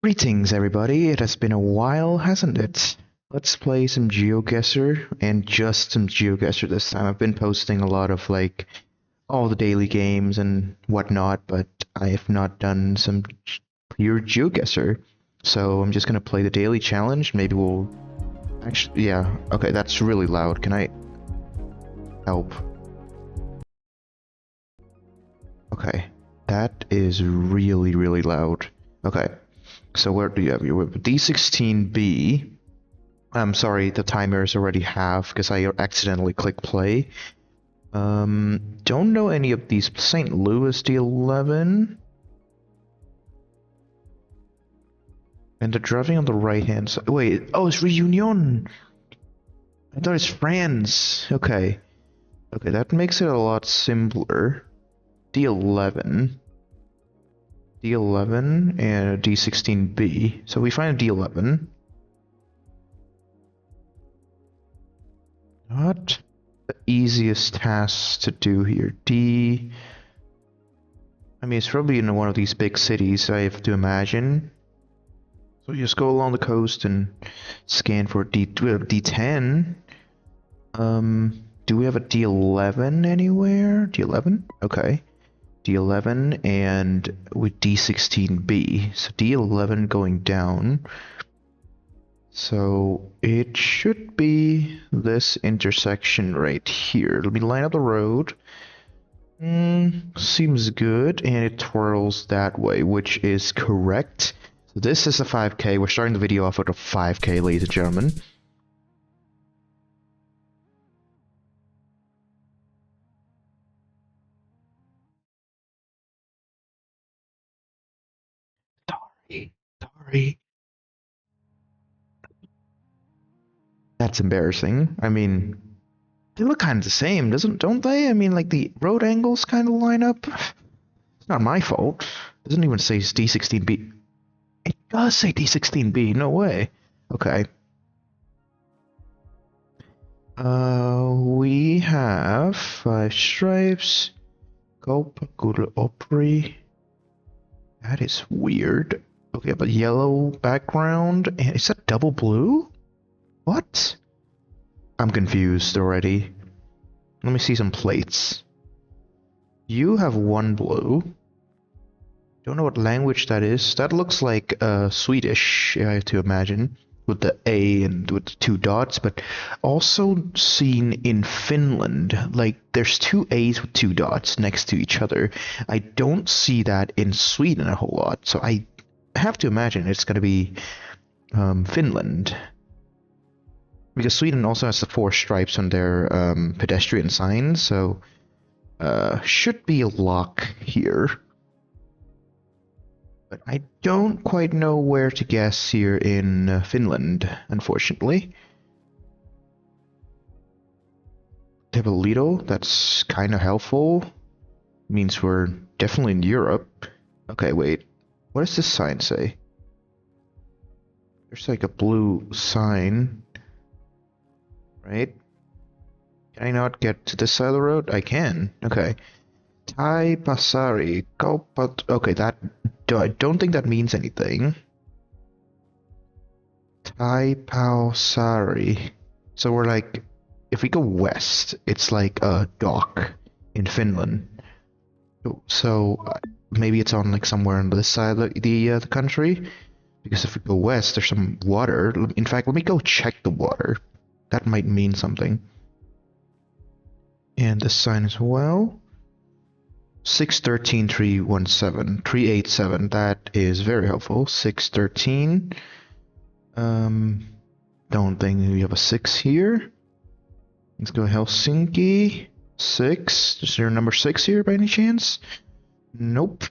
Greetings, everybody. It has been a while, hasn't it? Let's play some Geoguessr, and just some Geoguessr this time. I've been posting a lot of, like, all the daily games and whatnot, but I have not done some pure Geoguessr. So I'm just gonna play the daily challenge. Maybe we'll... Actually, yeah. Okay, that's really loud. Can I... help? Okay. That is really, really loud. Okay. So where do you have your D16B? I'm sorry, the timer is already half because I accidentally clicked play. Don't know any of these. St. Louis D11. And the driving on the right hand side. Wait, oh, it's Reunion. I thought it's France. Okay. Okay, that makes it a lot simpler. D11. D11 and a D16B. So we find a D11. Not the easiest task to do here. I mean, it's probably in one of these big cities, I have to imagine. So you just go along the coast and scan for we have D10. Do we have a D11 anywhere? D11? Okay. D11 and with D16B. So D11 going down. So it should be this intersection right here. Let me line up the road. Seems good, and it twirls that way, which is correct. So this is a 5K. We're starting the video off with a 5K, ladies and gentlemen. Sorry. That's embarrassing. I mean, they look kind of the same, don't they? I mean, like the road angles kind of line up. It's not my fault. It doesn't even say D16B. It does say D16B. No way. Okay. We have 5 stripes. Copa Guru Opry. That is weird. Okay, but yellow background. And is that double blue? What? I'm confused already. Let me see some plates. You have 1 blue. Don't know what language that is. That looks like Swedish, I have to imagine, with the A and with the 2 dots, but also seen in Finland. Like, there's 2 A's with 2 dots next to each other. I don't see that in Sweden a whole lot, so I have to imagine it's going to be Finland. Because Sweden also has the 4 stripes on their pedestrian signs, so should be a lock here. But I don't quite know where to guess here in Finland, unfortunately. Tebolito, that's kind of helpful. Means we're definitely in Europe. Okay, wait. What does this sign say? There's like a blue sign. Right? Can I not get to this side of the road? I can. Okay. Tai Pasari. Okay, that... I don't think that means anything. Tai Pausari. So we're like... If we go west, it's like a dock in Finland. So maybe it's on like somewhere on this side of the country. Because if we go west, there's some water. In fact, let me go check the water. That might mean something. And this sign as well. 613-317. 387. That is very helpful. 613. Don't think we have a 6 here. Let's go Helsinki. 6. Is there a number 6 here by any chance? Nope.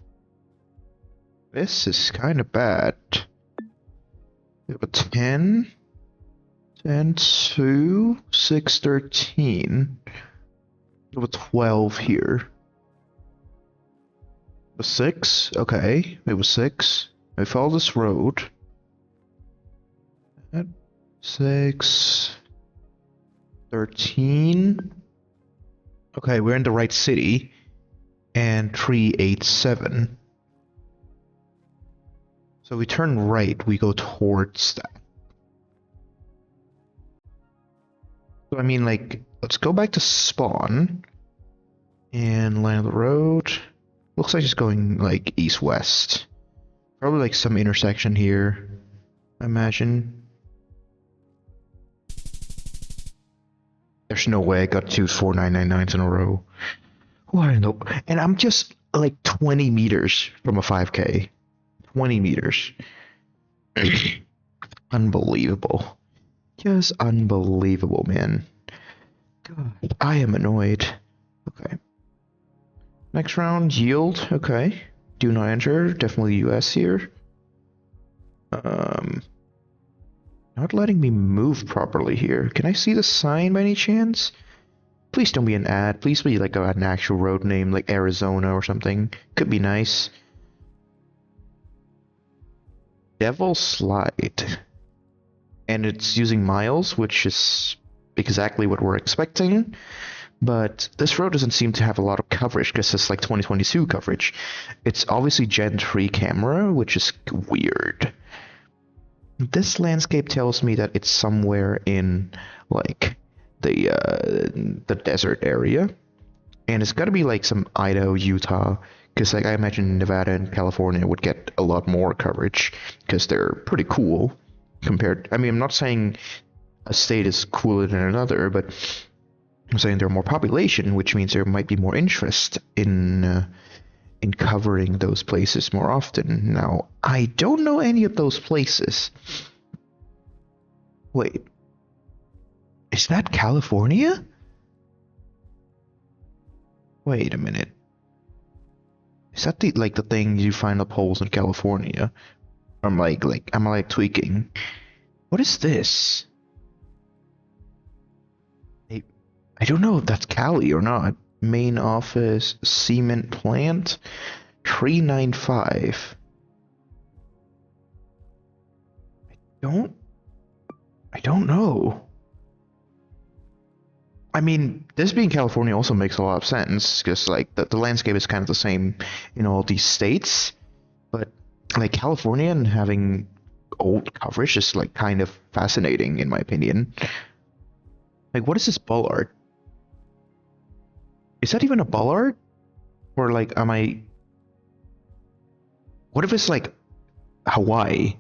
This is kind of bad. We have a 10. 10, 2, 6, 13. We have a 12 here. A 6? Okay, it was 6. I follow this road. 6, 13. Okay, we're in the right city. And 387. So we turn right, we go towards that. So I mean, like, let's go back to spawn and line of the road. Looks like it's going like east-west. Probably like some intersection here, I imagine. There's no way I got two 4999s in a row. Why no? And I'm just like 20 meters from a 5K. 20 meters. Unbelievable. Just unbelievable, man. God, I am annoyed. Okay. Next round, yield. Okay. Do not enter. Definitely US here. Not letting me move properly here. Can I see the sign by any chance? Please don't be an ad. Please be like an actual road name, like Arizona or something. Could be nice. Devil Slide. And it's using miles, which is exactly what we're expecting. But this road doesn't seem to have a lot of coverage because it's like 2022 coverage. It's obviously Gen 3 camera, which is weird. This landscape tells me that it's somewhere in like the desert area, and it's got to be like some Idaho, Utah, because like I imagine Nevada and California would get a lot more coverage because they're pretty cool compared. I mean, I'm not saying a state is cooler than another, but I'm saying there's more population, which means there might be more interest in covering those places more often. Now, I don't know any of those places. Wait, is that California? Wait a minute. Is that the like the thing you find up holes in California? I'm like tweaking. What is this? I don't know if that's Cali or not. Main office, cement plant, 395. I don't know. I mean, this being California also makes a lot of sense because like the landscape is kind of the same in all these states, but like California and having old coverage is like kind of fascinating in my opinion. Like, what is this bollard? Is that even a bollard? Or like, am I? What if it's like Hawaii?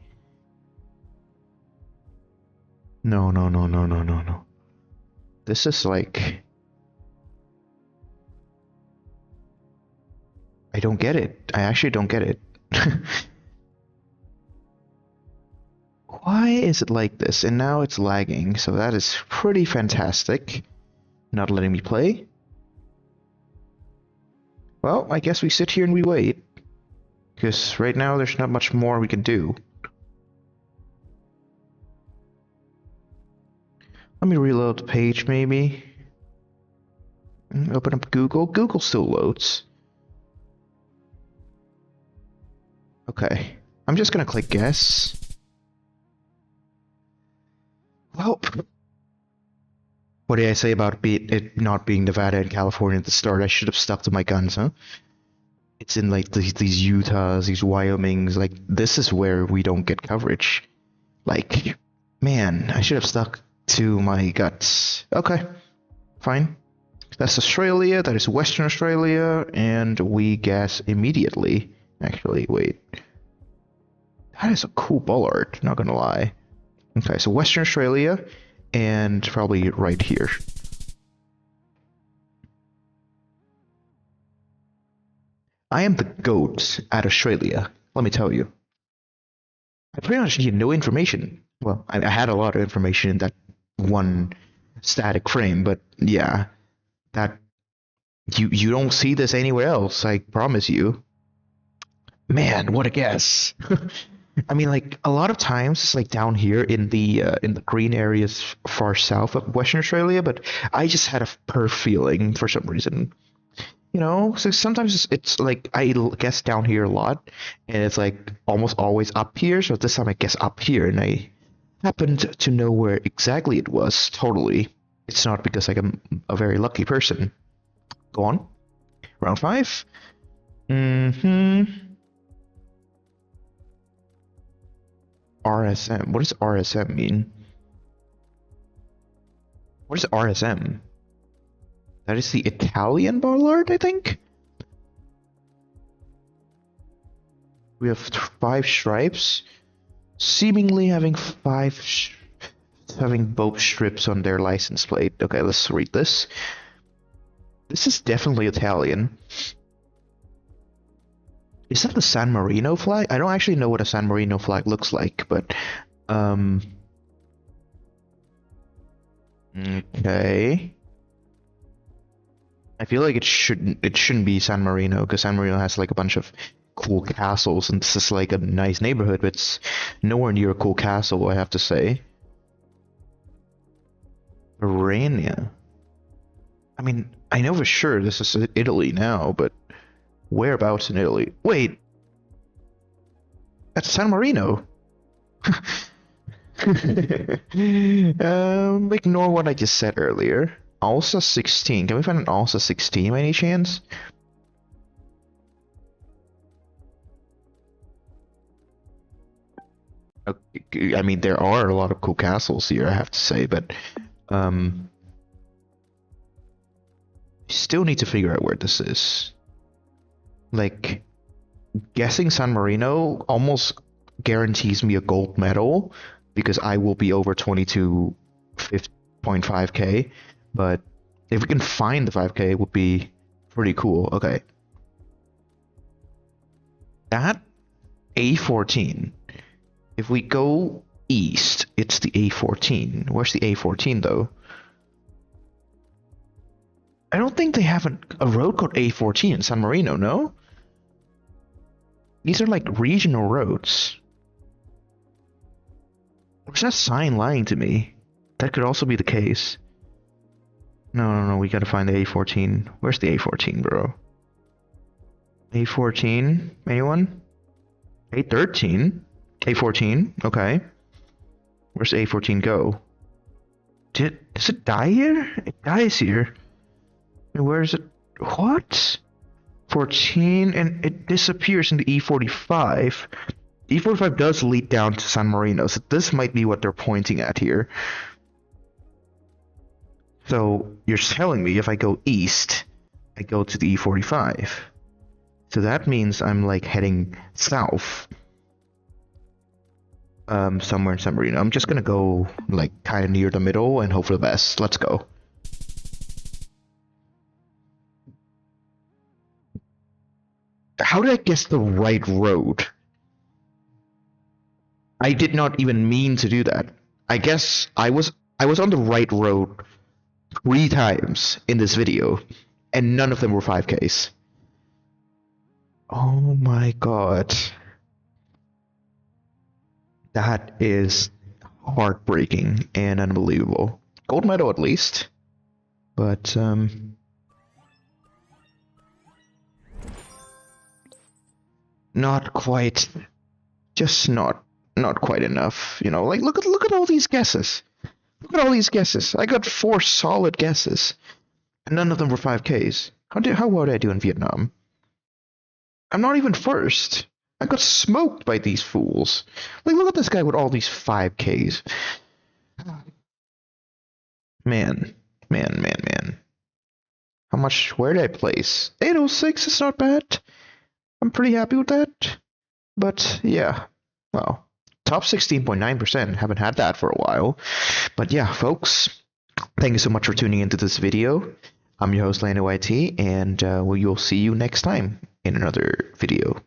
No, no, no, no, no, no, no. This is like... I don't get it. I actually don't get it. Why is it like this? And now it's lagging, so that is pretty fantastic. Not letting me play. Well, I guess we sit here and we wait. Because right now there's not much more we can do. Let me reload the page, maybe. Open up Google. Google still loads. Okay. I'm just gonna click guess. Well, what did I say about it not being Nevada and California at the start? I should have stuck to my guns, huh? It's in like these Utahs, these Wyomings. Like, this is where we don't get coverage. Like, man, I should have stuck to my guts. Okay, fine. That's Australia, that is Western Australia, and we guess immediately. Actually, wait. That is a cool bollard, not gonna lie. Okay, so Western Australia, and probably right here. I am the goat at Australia, let me tell you. I pretty much need no information. Well, I had a lot of information in that one static frame, but yeah, that you don't see this anywhere else, I promise you. Man, what a guess. I mean, like a lot of times it's like down here in the green areas far south of Western Australia, but I just had a perf feeling for some reason. You know, so sometimes it's like I guess down here a lot, and it's like almost always up here. So this time I guess up here, and I happened to know where exactly it was. Totally, it's not because like I'm a very lucky person. Go on, round 5. RSM. What does RSM mean? What is RSM? That is the Italian Ballard, I think? We have 5 stripes, seemingly having having both strips on their license plate. Okay, let's read this. This is definitely Italian. Is that the San Marino flag? I don't actually know what a San Marino flag looks like, but okay. I feel like it shouldn't be San Marino, because San Marino has like a bunch of cool castles, and this is like a nice neighborhood, but it's nowhere near a cool castle, I have to say. Arania. I mean, I know for sure this is Italy now, but whereabouts in Italy? Wait, that's San Marino. Ignore what I just said earlier. Alsa 16. Can we find an Alsa 16 by any chance? Okay, I mean, there are a lot of cool castles here, I have to say, but still need to figure out where this is. Like, guessing San Marino almost guarantees me a gold medal, because I will be over 22.5k, but if we can find the 5k, it would be pretty cool. Okay. That A14. If we go east, it's the A14. Where's the A14 though? I don't think they have a road called A14 in San Marino, no? These are like regional roads. Or is that sign lying to me? That could also be the case. No, we gotta find the A14. Where's the A14, bro? A14? Anyone? A13? A14? Okay. Where's A14 go? Does it die here? It dies here. And where is it? What? 14, and it disappears in the E45. E45 does lead down to San Marino, so this might be what they're pointing at here. So you're telling me if I go east, I go to the E45. So that means I'm like heading south. Somewhere in San Marino. I'm just gonna go like kind of near the middle and hope for the best. Let's go. How did I guess the right road? I did not even mean to do that. I guess I was on the right road 3 times in this video, and none of them were 5Ks. Oh my god. That is heartbreaking and unbelievable. Gold medal at least. But not quite, just not quite enough, you know. Like look at all these guesses. Look at all these guesses. I got 4 solid guesses, and none of them were 5Ks. How well did I do in Vietnam? I'm not even first. I got smoked by these fools. Like, look at this guy with all these 5Ks. Man. How much? Where did I place? 806 is not bad. I'm pretty happy with that. But yeah, well, top 16.9%. Haven't had that for a while. But yeah, folks, thank you so much for tuning into this video. I'm your host, LanderYT, and you'll see you next time in another video.